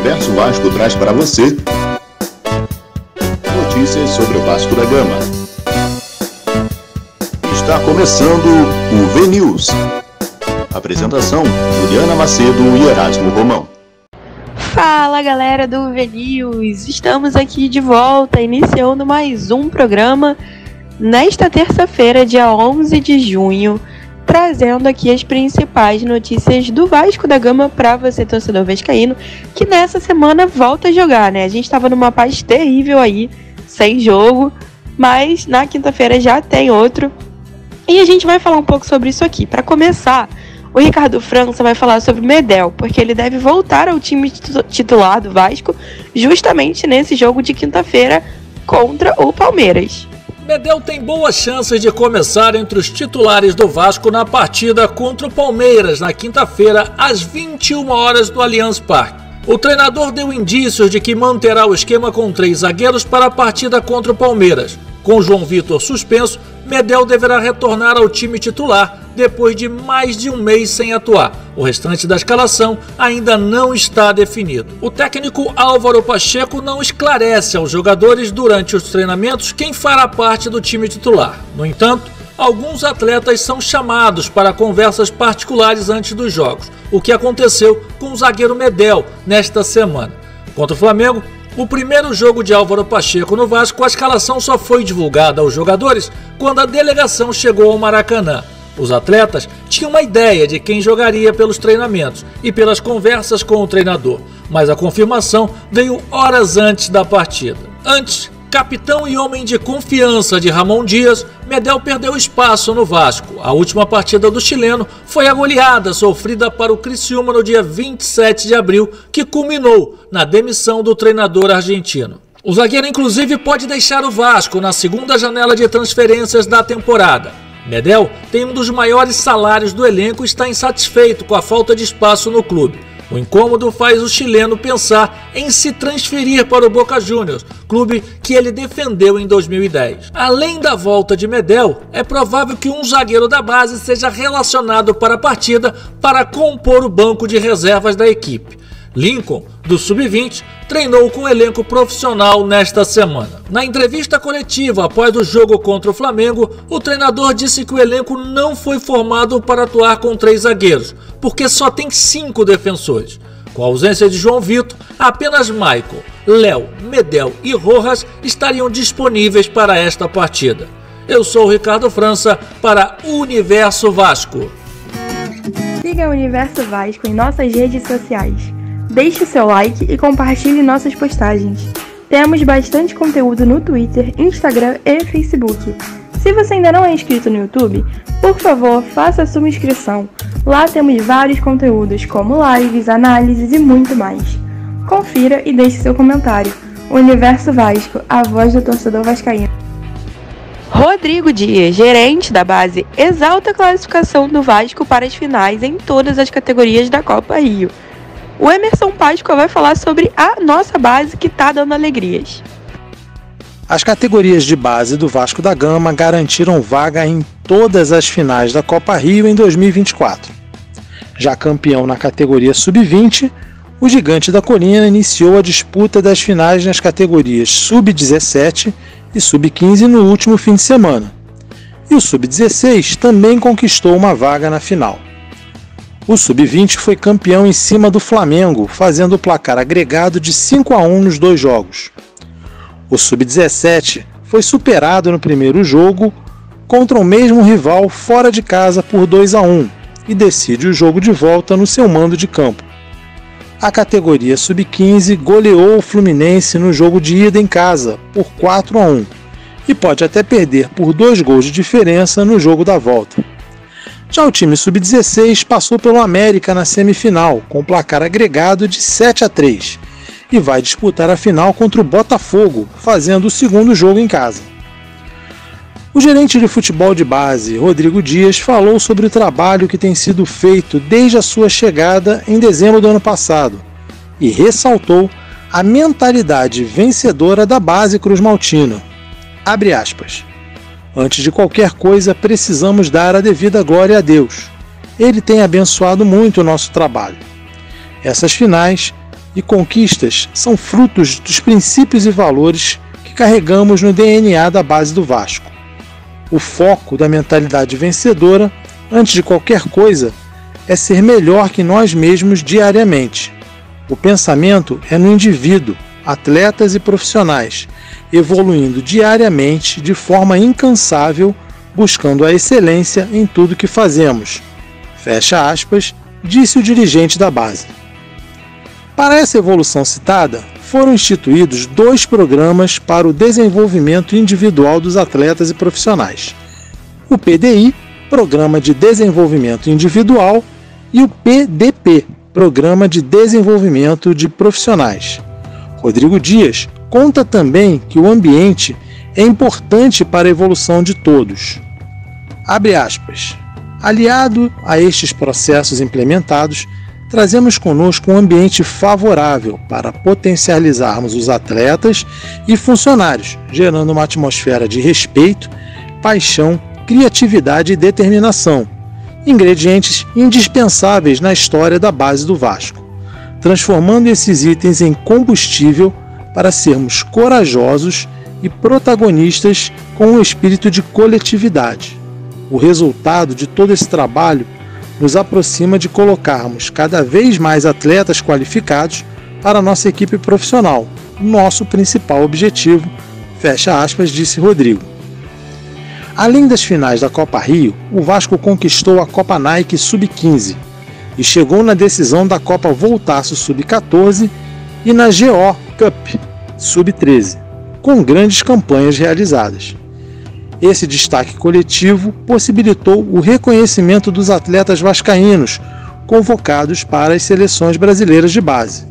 Universo Vasco traz para você notícias sobre o Vasco da Gama. Está começando o V-News. Apresentação: Juliana Macedo e Erasmo Romão. Fala galera do V-News, estamos aqui de volta, iniciando mais um programa nesta terça-feira, dia 11 de junho, trazendo aqui as principais notícias do Vasco da Gama para você, torcedor vascaíno, que nessa semana volta a jogar, né? A gente estava numa paz terrível aí, sem jogo, mas na quinta-feira já tem outro, e a gente vai falar um pouco sobre isso aqui. Para começar, o Ricardo França vai falar sobre o Medel, porque ele deve voltar ao time titular do Vasco justamente nesse jogo de quinta-feira contra o Palmeiras. Medel tem boas chances de começar entre os titulares do Vasco na partida contra o Palmeiras na quinta-feira às 21 horas no Allianz Parque. O treinador deu indícios de que manterá o esquema com 3 zagueiros para a partida contra o Palmeiras. Com João Vitor suspenso, Medel deverá retornar ao time titular depois de mais de um mês sem atuar. O restante da escalação ainda não está definido. O técnico Álvaro Pacheco não esclarece aos jogadores durante os treinamentos quem fará parte do time titular. No entanto, alguns atletas são chamados para conversas particulares antes dos jogos, o que aconteceu com o zagueiro Medel nesta semana. Contra o Flamengo, o primeiro jogo de Álvaro Pacheco no Vasco, a escalação só foi divulgada aos jogadores quando a delegação chegou ao Maracanã. Os atletas tinham uma ideia de quem jogaria pelos treinamentos e pelas conversas com o treinador, mas a confirmação veio horas antes da partida. Antes, capitão e homem de confiança de Ramon Dias, Medel perdeu espaço no Vasco. A última partida do chileno foi a goleada sofrida para o Criciúma no dia 27 de abril, que culminou na demissão do treinador argentino. O zagueiro, inclusive, pode deixar o Vasco na segunda janela de transferências da temporada. Medel tem um dos maiores salários do elenco e está insatisfeito com a falta de espaço no clube. O incômodo faz o chileno pensar em se transferir para o Boca Juniors, clube que ele defendeu em 2010. Além da volta de Medel, é provável que um zagueiro da base seja relacionado para a partida para compor o banco de reservas da equipe. Lincoln, do Sub-20, treinou com o elenco profissional nesta semana. Na entrevista coletiva após o jogo contra o Flamengo, o treinador disse que o elenco não foi formado para atuar com 3 zagueiros, porque só tem 5 defensores. Com a ausência de João Vitor, apenas Michael, Léo, Medel e Rojas estariam disponíveis para esta partida. Eu sou o Ricardo França para o Universo Vasco. Siga o Universo Vasco em nossas redes sociais. Deixe o seu like e compartilhe nossas postagens. Temos bastante conteúdo no Twitter, Instagram e Facebook. Se você ainda não é inscrito no YouTube, por favor, faça a sua inscrição. Lá temos vários conteúdos, como lives, análises e muito mais. Confira e deixe seu comentário. Universo Vasco, a voz do torcedor vascaíno. Rodrigo Dias, gerente da base, exalta a classificação do Vasco para as finais em todas as categorias da Copa Rio. O Emerson Páscoa vai falar sobre a nossa base que está dando alegrias. As categorias de base do Vasco da Gama garantiram vaga em todas as finais da Copa Rio em 2024. Já campeão na categoria Sub-20, o Gigante da Colina iniciou a disputa das finais nas categorias Sub-17 e Sub-15 no último fim de semana. E o Sub-16 também conquistou uma vaga na final. O Sub-20 foi campeão em cima do Flamengo, fazendo o placar agregado de 5-1 nos 2 jogos. O Sub-17 foi superado no primeiro jogo contra o mesmo rival fora de casa por 2-1 e decide o jogo de volta no seu mando de campo. A categoria Sub-15 goleou o Fluminense no jogo de ida em casa por 4-1 e pode até perder por 2 gols de diferença no jogo da volta. Já o time Sub-16 passou pelo América na semifinal, com placar agregado de 7-3, e vai disputar a final contra o Botafogo, fazendo o segundo jogo em casa. O gerente de futebol de base, Rodrigo Dias, falou sobre o trabalho que tem sido feito desde a sua chegada em dezembro do ano passado, e ressaltou a mentalidade vencedora da base cruzmaltina. Abre aspas. Antes de qualquer coisa, precisamos dar a devida glória a Deus. Ele tem abençoado muito o nosso trabalho. Essas finais e conquistas são frutos dos princípios e valores que carregamos no DNA da base do Vasco. O foco da mentalidade vencedora, antes de qualquer coisa, é ser melhor que nós mesmos diariamente. O pensamento é no indivíduo, atletas e profissionais, evoluindo diariamente de forma incansável, buscando a excelência em tudo que fazemos. Fecha aspas, disse o dirigente da base. Para essa evolução citada, foram instituídos 2 programas para o desenvolvimento individual dos atletas e profissionais. O PDI, Programa de Desenvolvimento Individual, e o PDP, Programa de Desenvolvimento de Profissionais. Rodrigo Dias conta também que o ambiente é importante para a evolução de todos. Abre aspas. Aliado a estes processos implementados, trazemos conosco um ambiente favorável para potencializarmos os atletas e funcionários, gerando uma atmosfera de respeito, paixão, criatividade e determinação, ingredientes indispensáveis na história da base do Vasco, transformando esses itens em combustível para sermos corajosos e protagonistas com um espírito de coletividade. O resultado de todo esse trabalho nos aproxima de colocarmos cada vez mais atletas qualificados para a nossa equipe profissional, nosso principal objetivo, fecha aspas, disse Rodrigo. Além das finais da Copa Rio, o Vasco conquistou a Copa Nike Sub-15 e chegou na decisão da Copa Voltaço Sub-14 e na GO Cup Sub-13, com grandes campanhas realizadas. Esse destaque coletivo possibilitou o reconhecimento dos atletas vascaínos convocados para as seleções brasileiras de base.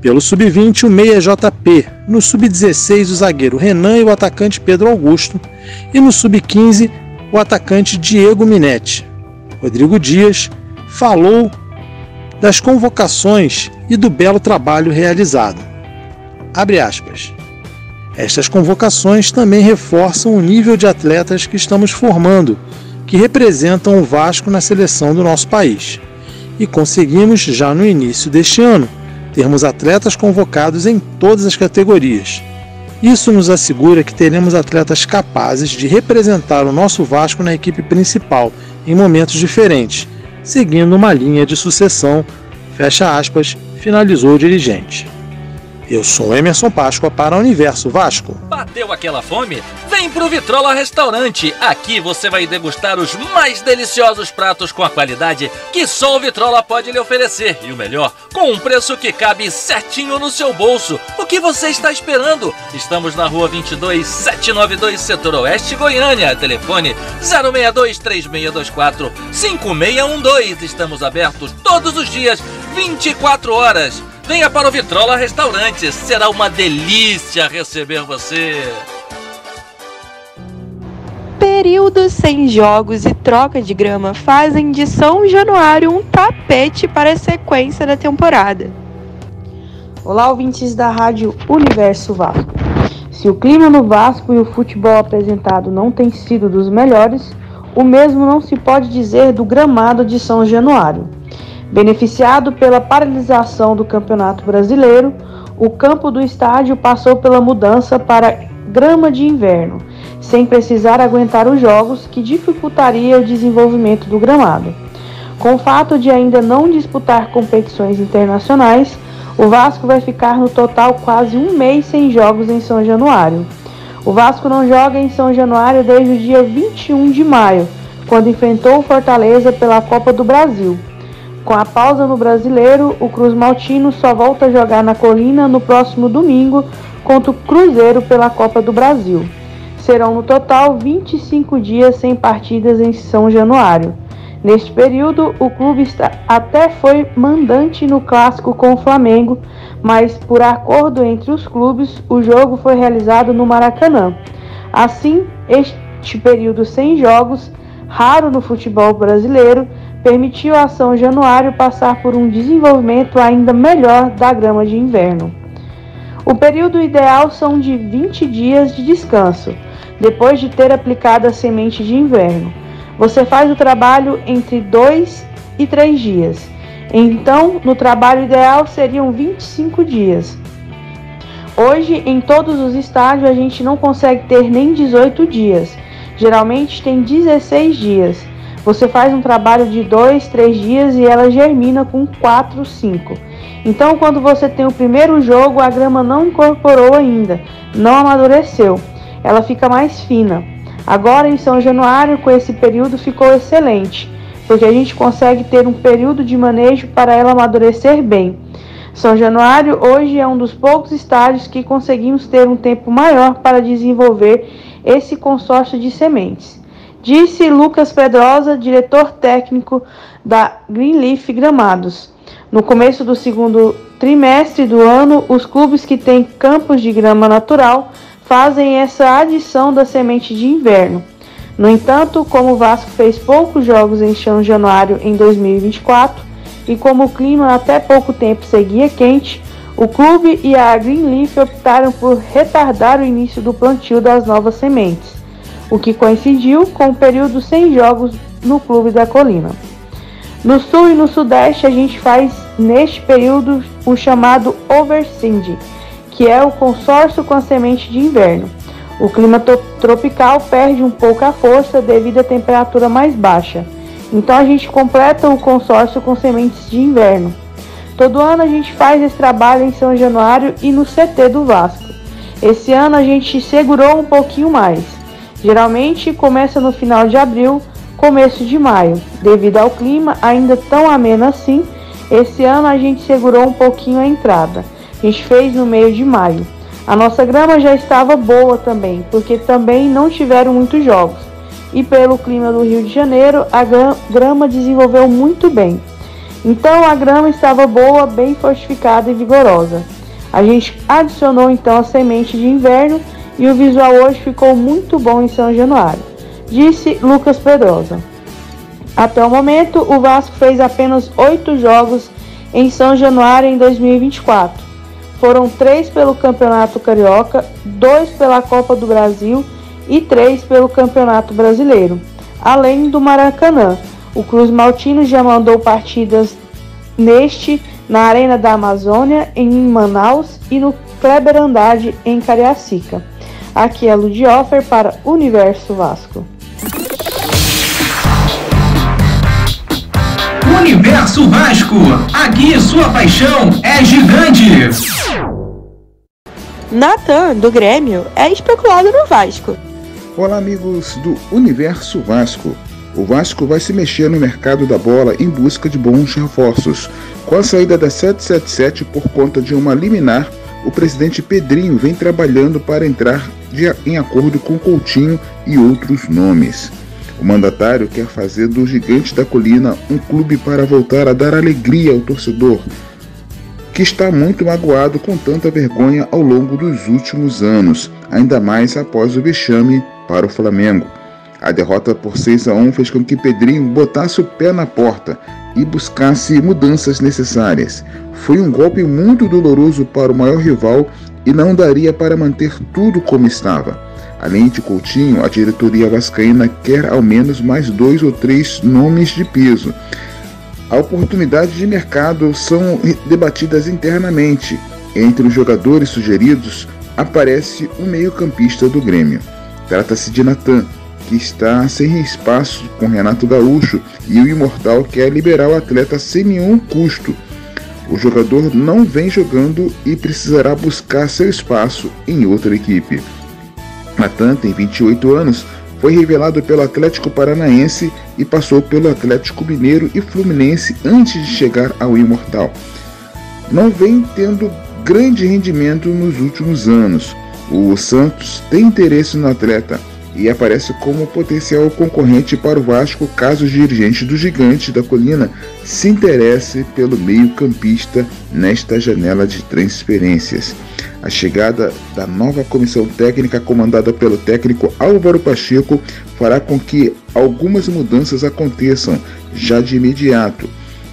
Pelo Sub-20, o meia JP, no Sub-16, o zagueiro Renan e o atacante Pedro Augusto, e no Sub-15, o atacante Diego Minetti. Rodrigo Dias falou das convocações e do belo trabalho realizado. Abre aspas. Estas convocações também reforçam o nível de atletas que estamos formando, que representam o Vasco na seleção do nosso país. E conseguimos, já no início deste ano, termos atletas convocados em todas as categorias. Isso nos assegura que teremos atletas capazes de representar o nosso Vasco na equipe principal em momentos diferentes, seguindo uma linha de sucessão, fecha aspas, finalizou o dirigente. Eu sou Emerson Páscoa para o Universo Vasco. Bateu aquela fome? Vem pro Vitrola Restaurante. Aqui você vai degustar os mais deliciosos pratos com a qualidade que só o Vitrola pode lhe oferecer. E o melhor, com um preço que cabe certinho no seu bolso. O que você está esperando? Estamos na Rua 22, 792, Setor Oeste, Goiânia. Telefone 062-3624-5612. Estamos abertos todos os dias, 24 horas. Venha para o Vitrola Restaurante, será uma delícia receber você. Períodos sem jogos e troca de grama fazem de São Januário um tapete para a sequência da temporada. Olá, ouvintes da Rádio Universo Vasco. Se o clima no Vasco e o futebol apresentado não tem sido dos melhores, o mesmo não se pode dizer do gramado de São Januário. Beneficiado pela paralisação do Campeonato Brasileiro, o campo do estádio passou pela mudança para grama de inverno, sem precisar aguentar os jogos, que dificultaria o desenvolvimento do gramado. Com o fato de ainda não disputar competições internacionais, o Vasco vai ficar no total quase um mês sem jogos em São Januário. O Vasco não joga em São Januário desde o dia 21 de maio, quando enfrentou o Fortaleza pela Copa do Brasil. Com a pausa no Brasileiro, o Cruz Maltino só volta a jogar na Colina no próximo domingo contra o Cruzeiro pela Copa do Brasil. Serão no total 25 dias sem partidas em São Januário. Neste período, o clube até foi mandante no clássico com o Flamengo, mas por acordo entre os clubes, o jogo foi realizado no Maracanã. Assim, este período sem jogos, raro no futebol brasileiro, permitiu a São Januário passar por um desenvolvimento ainda melhor da grama de inverno. O período ideal são de 20 dias de descanso, depois de ter aplicado a semente de inverno. Você faz o trabalho entre 2 e 3 dias. Então, no trabalho ideal seriam 25 dias. Hoje, em todos os estádios, a gente não consegue ter nem 18 dias. Geralmente tem 16 dias. Você faz um trabalho de 2, 3 dias e ela germina com 4, 5. Então, quando você tem o primeiro jogo, a grama não incorporou ainda, não amadureceu. Ela fica mais fina. Agora, em São Januário, com esse período, ficou excelente, porque a gente consegue ter um período de manejo para ela amadurecer bem. São Januário hoje é um dos poucos estádios que conseguimos ter um tempo maior para desenvolver esse consórcio de sementes. Disse Lucas Pedrosa, diretor técnico da Greenleaf Gramados. No começo do segundo trimestre do ano, os clubes que têm campos de grama natural fazem essa adição da semente de inverno. No entanto, como o Vasco fez poucos jogos em São Januário em 2024 e como o clima até pouco tempo seguia quente, o clube e a Greenleaf optaram por retardar o início do plantio das novas sementes, o que coincidiu com o período sem jogos no Clube da Colina. No sul e no sudeste a gente faz neste período o chamado overseeding, que é o consórcio com a semente de inverno. O clima tropical perde um pouco a força devido à temperatura mais baixa, então a gente completa o consórcio com sementes de inverno. Todo ano a gente faz esse trabalho em São Januário e no CT do Vasco. Esse ano a gente segurou um pouquinho mais. Geralmente começa no final de abril, começo de maio. Devido ao clima ainda tão ameno assim, esse ano a gente segurou um pouquinho a entrada. A gente fez no meio de maio. A nossa grama já estava boa também, porque também não tiveram muitos jogos. E pelo clima do Rio de Janeiro, a grama desenvolveu muito bem. Então a grama estava boa, bem fortificada e vigorosa. A gente adicionou então a semente de inverno e o visual hoje ficou muito bom em São Januário, disse Lucas Pedrosa. Até o momento, o Vasco fez apenas 8 jogos em São Januário em 2024. Foram 3 pelo Campeonato Carioca, 2 pela Copa do Brasil e 3 pelo Campeonato Brasileiro. Além do Maracanã, o Cruz Maltino já mandou partidas na Arena da Amazônia, em Manaus, e no Kleber Andrade, em Cariacica. Aqui é Ludiofer para Universo Vasco. Universo Vasco, aqui sua paixão é gigante. Nathan, do Grêmio, é especulado no Vasco. Olá, amigos do Universo Vasco. O Vasco vai se mexer no mercado da bola em busca de bons reforços. Com a saída da 777 por conta de uma liminar, o presidente Pedrinho vem trabalhando para entrar em acordo com Coutinho e outros nomes. O mandatário quer fazer do Gigante da Colina um clube para voltar a dar alegria ao torcedor, que está muito magoado com tanta vergonha ao longo dos últimos anos, ainda mais após o vexame para o Flamengo. A derrota por 6-1 fez com que Pedrinho botasse o pé na porta e buscasse mudanças necessárias. Foi um golpe muito doloroso para o maior rival e não daria para manter tudo como estava. Além de Coutinho, a diretoria vascaína quer ao menos mais 2 ou 3 nomes de peso. A oportunidade de mercado são debatidas internamente. Entre os jogadores sugeridos, aparece o meio-campista do Grêmio. Trata-se de Nathan, que está sem espaço com Renato Gaúcho, e o Imortal quer liberar o atleta sem nenhum custo. O jogador não vem jogando e precisará buscar seu espaço em outra equipe. Nathan tem 28 anos, foi revelado pelo Atlético Paranaense e passou pelo Atlético Mineiro e Fluminense antes de chegar ao Imortal. Não vem tendo grande rendimento nos últimos anos. O Santos tem interesse no atleta e aparece como potencial concorrente para o Vasco caso os dirigentes do Gigante da Colina se interesse pelo meio-campista nesta janela de transferências. A chegada da nova comissão técnica comandada pelo técnico Álvaro Pacheco fará com que algumas mudanças aconteçam já de imediato.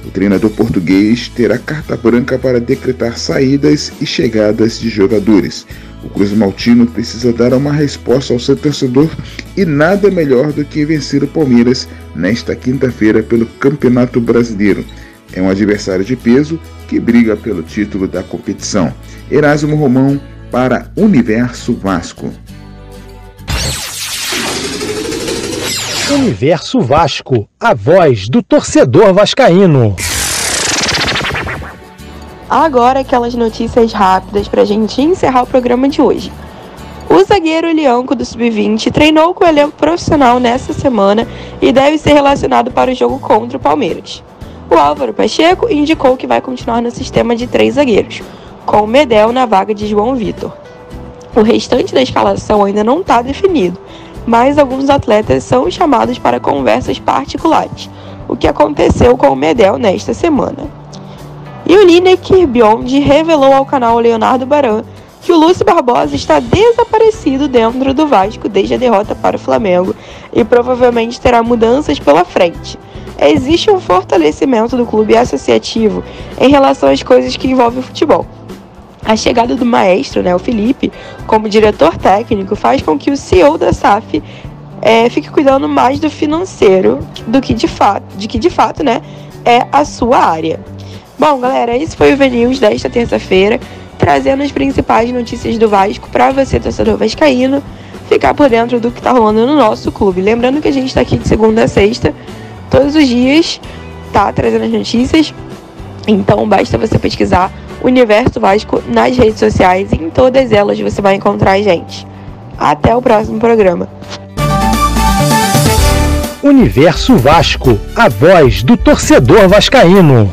O treinador português terá carta branca para decretar saídas e chegadas de jogadores. O Cruz Maltino precisa dar uma resposta ao seu torcedor e nada melhor do que vencer o Palmeiras nesta quinta-feira pelo Campeonato Brasileiro. É um adversário de peso que briga pelo título da competição. Erasmo Romão para Universo Vasco. Universo Vasco, a voz do torcedor vascaíno. Agora aquelas notícias rápidas pra gente encerrar o programa de hoje. O zagueiro Lianco do Sub-20 treinou com o elenco profissional nesta semana e deve ser relacionado para o jogo contra o Palmeiras. O Álvaro Pacheco indicou que vai continuar no sistema de 3 zagueiros, com o Medel na vaga de João Vitor. O restante da escalação ainda não está definido, mas alguns atletas são chamados para conversas particulares, o que aconteceu com o Medel nesta semana. E o Lineker Biondi revelou ao canal Leonardo Baran que o Lúcio Barbosa está desaparecido dentro do Vasco desde a derrota para o Flamengo e provavelmente terá mudanças pela frente. Existe um fortalecimento do clube associativo em relação às coisas que envolvem o futebol. A chegada do maestro, o Felipe, como diretor técnico, faz com que o CEO da SAF fique cuidando mais do financeiro do que de fato, é a sua área. Bom, galera, esse foi o VNews desta terça-feira, trazendo as principais notícias do Vasco para você, torcedor vascaíno, ficar por dentro do que está rolando no nosso clube. Lembrando que a gente está aqui de segunda a sexta, todos os dias, trazendo as notícias. Então basta você pesquisar Universo Vasco nas redes sociais e em todas elas você vai encontrar a gente. Até o próximo programa. Universo Vasco, a voz do torcedor vascaíno.